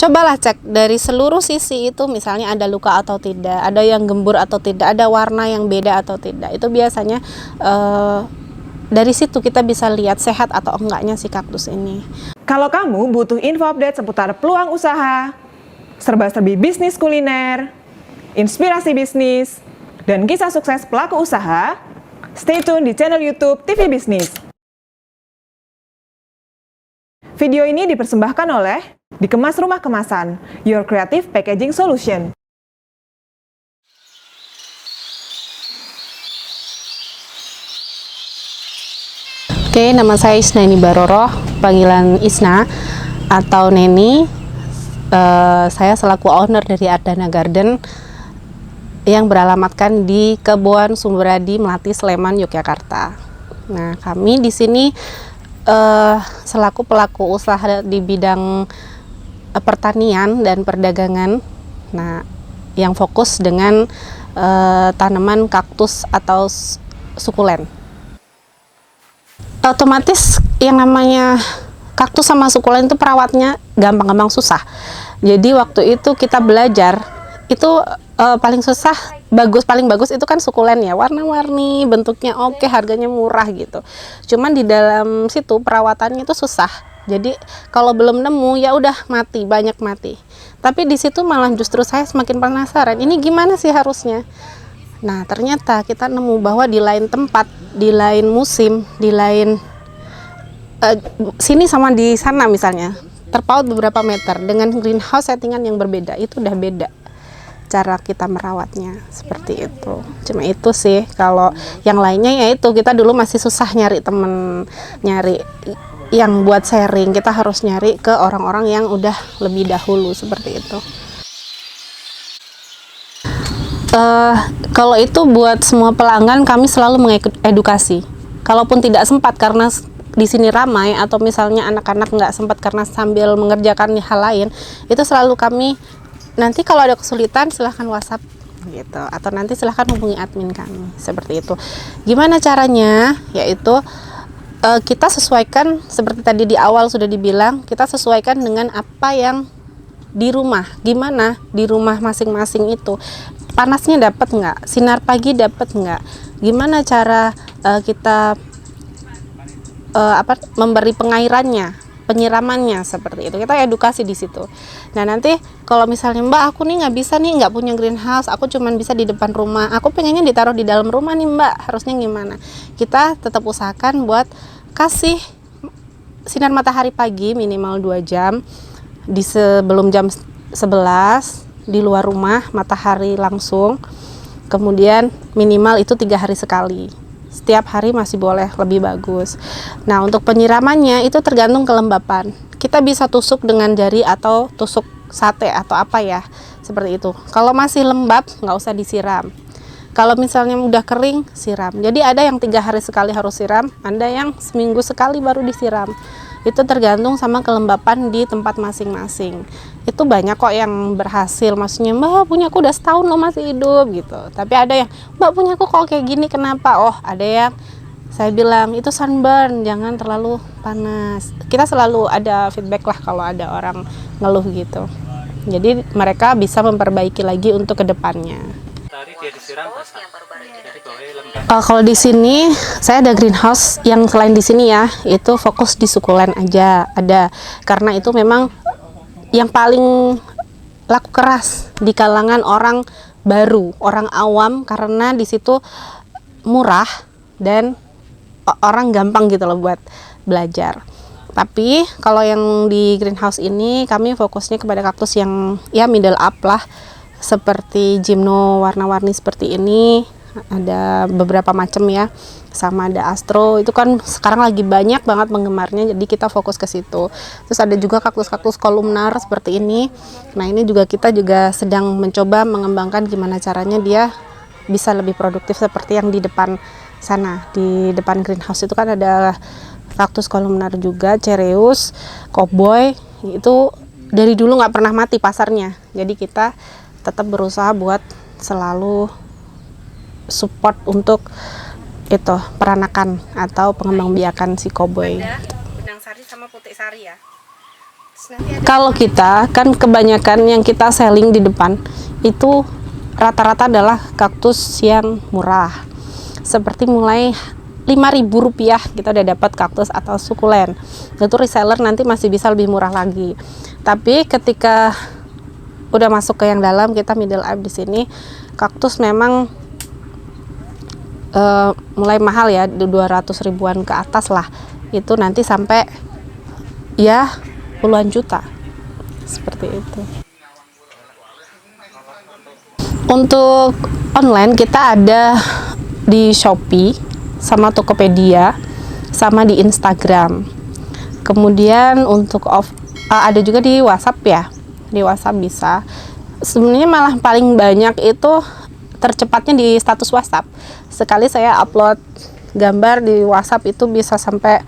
cobalah cek dari seluruh sisi itu, misalnya ada luka atau tidak, ada yang gembur atau tidak, ada warna yang beda atau tidak. Itu biasanya dari situ kita bisa lihat sehat atau enggaknya si kaktus ini. Kalau kamu butuh info update seputar peluang usaha, serba-serbi bisnis kuliner, inspirasi bisnis, dan kisah sukses pelaku usaha, stay tune di channel YouTube TV Bisnis. Video ini dipersembahkan oleh Dikemas Rumah Kemasan, Your Creative Packaging Solution. Oke, nama saya Isnaini Baroroh, panggilan Isna atau Neni. Saya selaku owner dari Ardana Garden yang beralamatkan di Kebon Sumberadi, Melati, Sleman, Yogyakarta. Nah, kami di sini selaku pelaku usaha di bidang pertanian dan perdagangan. Nah, yang fokus dengan tanaman kaktus atau sukulen. Otomatis yang namanya kaktus sama sukulen itu perawatnya gampang-gampang susah. Jadi waktu itu kita belajar itu paling susah, paling bagus itu kan sukulen ya, warna-warni, bentuknya oke, harganya murah gitu. Cuman di dalam situ perawatannya itu susah. Jadi kalau belum nemu ya udah mati, banyak mati. Tapi di situ malah justru saya semakin penasaran, ini gimana sih harusnya? Nah, ternyata kita nemu bahwa di lain tempat, di lain musim, di lain sini sama di sana misalnya, terpaut beberapa meter dengan greenhouse settingan yang berbeda, itu udah beda cara kita merawatnya, seperti itu. Cuma itu sih, kalau yang lainnya ya itu kita dulu masih susah nyari temen, nyari yang buat sharing, kita harus nyari ke orang-orang yang udah lebih dahulu, seperti itu. Kalau itu buat semua pelanggan kami selalu mengedukasi. Kalaupun tidak sempat karena di sini ramai atau misalnya anak-anak nggak sempat karena sambil mengerjakan hal lain, itu selalu kami nanti kalau ada kesulitan silahkan WhatsApp gitu, atau nanti silahkan hubungi admin kami, seperti itu. Gimana caranya? Yaitu kita sesuaikan seperti tadi di awal sudah dibilang, kita sesuaikan dengan apa yang di rumah. Gimana di rumah masing-masing itu? Panasnya dapat nggak, sinar pagi dapat nggak, gimana cara kita memberi pengairannya, penyiramannya, seperti itu. Kita edukasi di situ. Nah, nanti kalau misalnya Mbak, aku nih nggak bisa nih, nggak punya greenhouse, aku cuman bisa di depan rumah, aku pengennya ditaruh di dalam rumah nih Mbak, harusnya gimana? Kita tetap usahakan buat kasih sinar matahari pagi minimal 2 jam di sebelum jam 11 di luar rumah, matahari langsung. Kemudian minimal itu 3 hari sekali. Setiap hari masih boleh, lebih bagus. Nah, untuk penyiramannya itu tergantung kelembapan. Kita bisa tusuk dengan jari atau tusuk sate atau apa ya, seperti itu. Kalau masih lembab nggak usah disiram. Kalau misalnya udah kering, siram. Jadi ada yang 3 hari sekali harus siram, ada yang seminggu sekali baru disiram. Itu tergantung sama kelembapan di tempat masing-masing. Itu banyak kok yang berhasil, maksudnya Mbak punyaku udah setahun loh masih hidup gitu. Tapi ada yang Mbak punyaku kok kayak gini kenapa? Oh, ada yang saya bilang itu sunburn, jangan terlalu panas. Kita selalu ada feedback lah kalau ada orang ngeluh gitu. Jadi mereka bisa memperbaiki lagi untuk kedepannya. Kalau di sini saya ada greenhouse yang selain di sini ya, itu fokus di sukulen aja ada, karena itu memang yang paling laku keras di kalangan orang baru, orang awam, karena di situ murah dan orang gampang gitu loh buat belajar. Tapi kalau yang di greenhouse ini kami fokusnya kepada kaktus yang ya middle up lah, seperti gymno warna-warni seperti ini, ada beberapa macam ya, sama ada astro, itu kan sekarang lagi banyak banget penggemarnya, jadi kita fokus ke situ. Terus ada juga kaktus-kaktus kolumnar seperti ini. Nah, ini juga kita juga sedang mencoba mengembangkan gimana caranya dia bisa lebih produktif seperti yang di depan sana. Di depan greenhouse itu kan ada kaktus kolumnar juga, cereus, cowboy, itu dari dulu nggak pernah mati pasarnya. Jadi kita tetap berusaha buat selalu support untuk itu peranakan atau pengembangbiakan si cowboy. Benang sari sama putik sari ya. Kalau kita kan kebanyakan yang kita selling di depan itu rata-rata adalah kaktus yang murah. Seperti mulai Rp5.000 kita udah dapat kaktus atau sukulen. Itu reseller nanti masih bisa lebih murah lagi. Tapi ketika udah masuk ke yang dalam, kita middle up di sini, kaktus memang mulai mahal ya, 200 ribuan ke atas lah. Itu nanti sampai ya puluhan juta. Seperti itu. Untuk online kita ada di Shopee sama Tokopedia sama di Instagram. Kemudian untuk ada juga di WhatsApp ya. Di WhatsApp bisa. Sebenarnya malah paling banyak itu tercepatnya di status WhatsApp. Sekali saya upload gambar di WhatsApp itu bisa sampai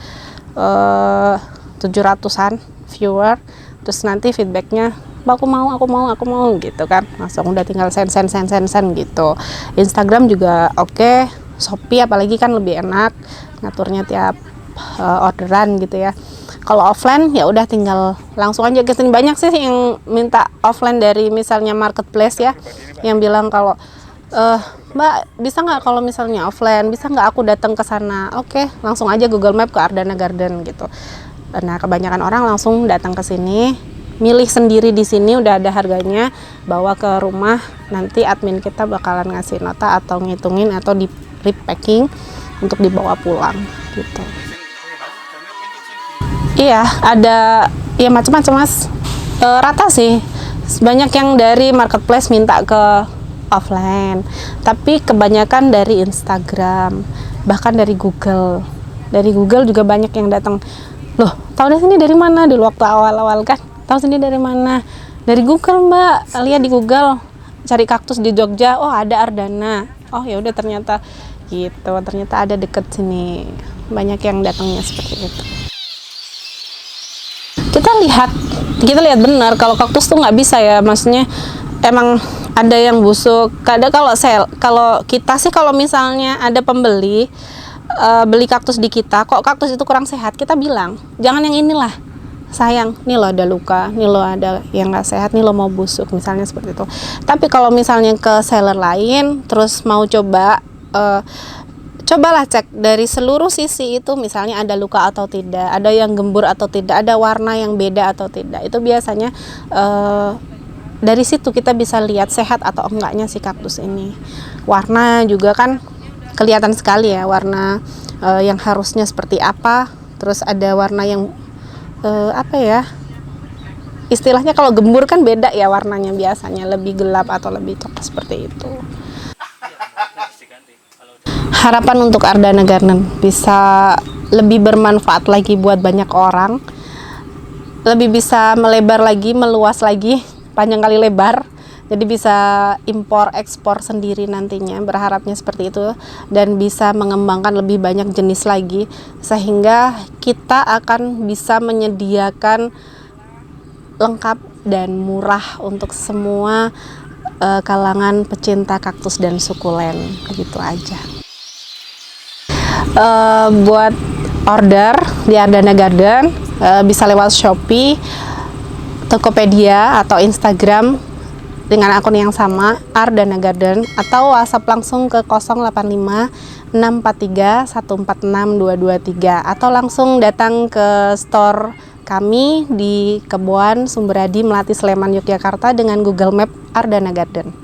700-an viewer. Terus nanti feedbacknya, aku mau gitu kan, langsung udah tinggal send gitu. Instagram juga oke. Shopee apalagi kan lebih enak ngaturnya tiap orderan gitu ya. Kalau offline ya udah tinggal langsung aja kesini. Banyak sih yang minta offline dari misalnya marketplace ya, yang bilang kalau Mbak bisa nggak kalau misalnya offline, bisa nggak aku datang ke sana? Oke, langsung aja Google Map ke Ardana Garden gitu. Nah, kebanyakan orang langsung datang ke sini, milih sendiri di sini, udah ada harganya, bawa ke rumah, nanti admin kita bakalan ngasih nota atau ngitungin atau di repacking untuk dibawa pulang gitu. Iya, ada ya macam-macam Mas. Rata sih. Banyak yang dari marketplace minta ke offline, tapi kebanyakan dari Instagram, bahkan dari Google. Dari Google juga banyak yang datang. Loh, tahu dari sini dari mana? Di waktu awal-awal kan, tahu sini dari mana? Dari Google Mbak, lihat di Google, cari kaktus di Jogja, oh ada Ardana. Oh ya udah ternyata gitu, ternyata ada deket sini. Banyak yang datangnya seperti itu. Kita lihat benar kalau kaktus tuh nggak bisa ya, maksudnya emang ada yang busuk. Kadang kalau kita sih kalau misalnya ada pembeli beli kaktus di kita, kok kaktus itu kurang sehat, kita bilang jangan yang inilah, sayang, nih lo ada luka, nih lo ada yang nggak sehat, nih lo mau busuk, misalnya seperti itu. Tapi kalau misalnya ke seller lain terus mau cobalah cek dari seluruh sisi itu, misalnya ada luka atau tidak, ada yang gembur atau tidak, ada warna yang beda atau tidak. Itu biasanya dari situ kita bisa lihat sehat atau enggaknya si kaktus ini. Warna juga kan kelihatan sekali ya, warna yang harusnya seperti apa, terus ada warna yang apa ya, istilahnya kalau gembur kan beda ya warnanya, biasanya lebih gelap atau lebih coklat seperti itu. Harapan untuk Ardana Garden bisa lebih bermanfaat lagi buat banyak orang, lebih bisa melebar lagi, meluas lagi, panjang kali lebar. Jadi bisa impor ekspor sendiri nantinya, berharapnya seperti itu, dan bisa mengembangkan lebih banyak jenis lagi sehingga kita akan bisa menyediakan lengkap dan murah untuk semua kalangan pecinta kaktus dan sukulen. Begitu aja. Buat order di Ardana Garden bisa lewat Shopee, Tokopedia atau Instagram dengan akun yang sama, Ardana Garden, atau WhatsApp langsung ke 085 643 146 223, atau langsung datang ke store kami di Keboan Sumberadi, Melati, Sleman, Yogyakarta dengan Google Map Ardana Garden.